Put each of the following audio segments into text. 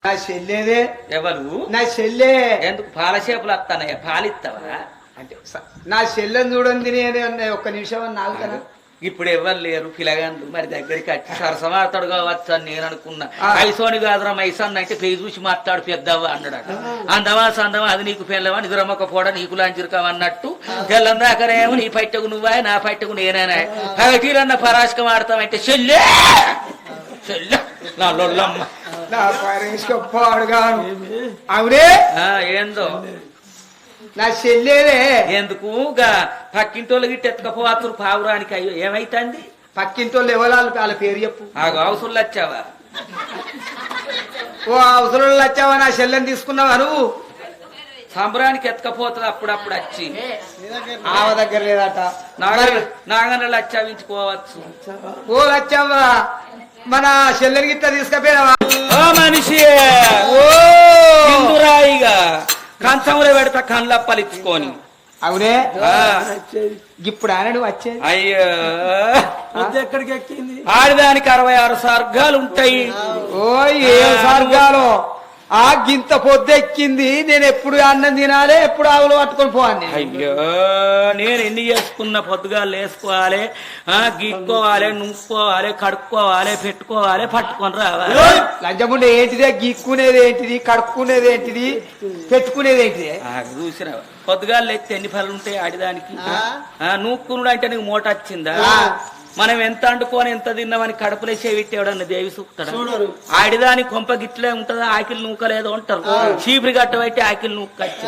నా చెల్లేదే ఎవరు నా చెల్లె ఎందుకు పాలసేపులు వస్తానయ్యా పాలిస్తావా అంటే నా చెల్లెని చూడండి నేను ఒక్క నిమిషం అని నాలుగు ఇప్పుడు ఎవరు లేరు పిల్లగాండ్లు మరి దగ్గరికి వచ్చి సరసమాడతాడు కావచ్చు అని నేను అనుకున్నా ఐసోని కాదురా మైసాన్ అంటే పేరు చూసి మాట్లాడు పెద్దవా అన్నాడట అందమా సందమా అది నీకు పెళ్ళవా నిద్రమ్మక పోడ నీకు లాంచిరుకావన్నట్టు తెల్లందాకరేమో నీ పట్టకు నువ్వా నా పట్టకు నేనేనా పగటీరన్న పరాశకం ఆడతామంటే చెల్లె చెల్లె నా లొల్లమ్మ నా పాడుగాను అవునే ఏందో నా చెల్లేదే ఎందుకు పక్కింటోళ్ళు గిట్ట ఎత్తుకపోవచ్చు పావురానికి అయ్యో ఏమైతుంది పక్కింటోళ్ళు ఎవరాలు వాళ్ళ పేరు చెప్పు ఆ అవసరం వచ్చావా ఓ అవసరం వచ్చావా నా చెల్లెని తీసుకున్నావా నువ్వు సంబరానికి ఎత్తుకపోతుంది అప్పుడప్పుడు వచ్చి ఆవ దగ్గర లేదట నాగనలు వచ్చావించుకోవచ్చు ఓ వచ్చావా మన చెల్లెని గిట్ట తీసుకపోయినావా ఓ మనిషి ఓ హిందురాయిగా కంచంలో పెడతా కళ్ళప్పలిచ్చుకొని అవునే ఇప్పుడు ఆయన నువ్వు వచ్చేది అయ్యో ఎక్కడికి ఎక్కింది ఆడదానికి 66 స్వర్గాలు ఉంటాయి ఓ ఏ స్వర్గాలు ఆ గింత పొద్దెక్కింది నేను ఎప్పుడు అన్నం తినాలి ఎప్పుడు ఆవులు పట్టుకొని పోవాలి అయ్యో నేను ఎన్ని చేసుకున్న పొద్దుగాలు వేసుకోవాలి గీక్కోవాలి నువ్వుకోవాలి కడుక్కోవాలి పెట్టుకోవాలి పట్టుకొని రావాలి లంచముండే ఏంటిదే గీక్కునేది ఏంటిది కడుక్కునేది ఏంటిది పెట్టుకునేది ఏంటిది చూసిన పొద్దుగాలు ఎత్తే ఎన్ని పనులు ఉంటాయి ఆడిదానికి నూక్కునుడు అంటే నీకు మూట వచ్చిందా మనం ఎంత అండుకొని ఎంత తిన్నామని కడుపులేసే విట్టేవాడన్న దేవి సూక్తాడు ఆడిదాని కొంప గిట్లే ఉంటదా ఆకిలి నూకలేదో అంటారు చీపురి గట్టబట్టి ఆకిలి నూకచ్చు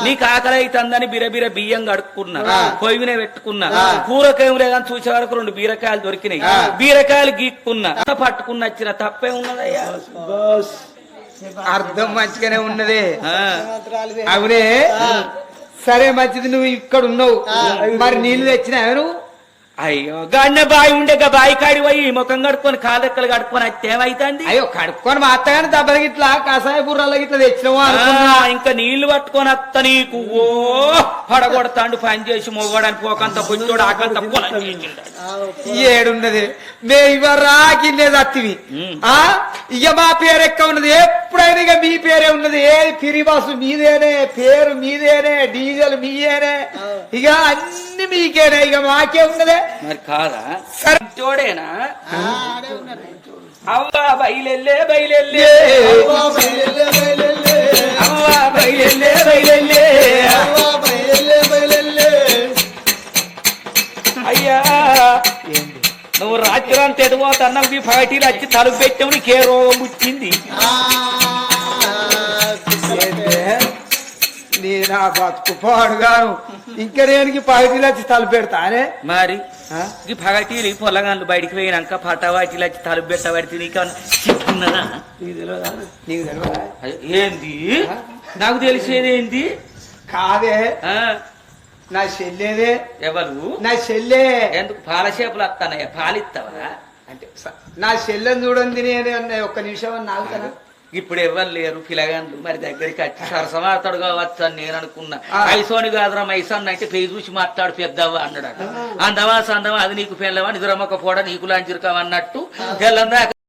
నీకు ఆకలి అవుతుందని బిరబిర బియ్యం కడుక్కున్నా పొయ్యినే పెట్టుకున్నా కూరకేం లేదని చూసే వరకు 2 బీరకాయలు దొరికినాయి బీరకాయలు గీక్కున్నా పట్టుకున్న వచ్చిన తప్పే ఉన్నదయ్యా అర్థం మంచిగానే ఉన్నదే అవునే సరే మంచిది నువ్వు ఇక్కడ ఉన్నావు మరి నీళ్లు తెచ్చినావు నువ్వు అయ్యో గన్న బాయి ఉండే బాయి కాడి పోయి ముఖం కడుక్కొని కాదెక్కలు కడుక్కొని అది ఏమైతుంది అయ్యో కడుక్కొని మా అత్తగాని దెబ్బల గిట్లా కాసాయ బుర్రల గిట్లా తెచ్చినవా ఇంకా నీళ్లు పట్టుకొని అత్త నీకు ఓ పడగొడతాండు పని చేసి మొగడానికి పోకంత పొచ్చోడు ఆకంత ఏడున్నది మే ఇవ్వరా గిన్నేది అత్తివి ఇక మా పేరు ఎక్క ఉన్నది ఎప్పుడైనా ఇక మీ పేరే ఉన్నది ఏది పిరి బస్సు మీదేనే పేరు మీదేనే డీజిల్ మీయేనే ఇక అన్ని మీకేనే ఇక మాకే ఉన్నదే మరి కాదా సరేనా అవ్వా బయలెల్లే బయలెల్లే అవ్వా బయలెల్లే బయలెల్లే అయ్యా నువ్వు రాత్రి అంతా ఎదిపోతున్నావు ఈ పార్టీలు వచ్చి తలుపు పెట్టావు నీకే రోగం పుట్టింది నా బతుకు పాడుగాను ఇంకా నేను పార్టీలు వచ్చి తలుపు పెడతానే మరి ఈ పగటీలు పొలగాళ్ళు బయటికి పోయినాక పటావాటీలు వచ్చి తలుపు పెట్టబడితే నీకన్నా నీకు తెలియదా ఏంది నాకు తెలిసేది ఏంది కాదే నా చెల్లేదే ఎవరు నా చెల్లె ఎందుకు పాలసేపులు వస్తానయ్యా పాలిస్తావా అంటే నా చెల్లెని చూడండి నేను ఒక్క నిమిషం అని నాలుగు ఇప్పుడు ఎవరు లేరు పిల్లగాండ్లు మరి దగ్గరికి వచ్చి సరసమాడతాడు కావచ్చు అని నేను అనుకున్నా ఐసోని కాదురా మైసాన్ అంటే పేరు చూసి మాట్లాడు పెద్దవా అన్నాడట అందమా సందమా అది నీకు పెళ్ళవా నిద్రమ్మక పోడ నీకు లాంచిరుకావన్నట్టు తెల్లందాక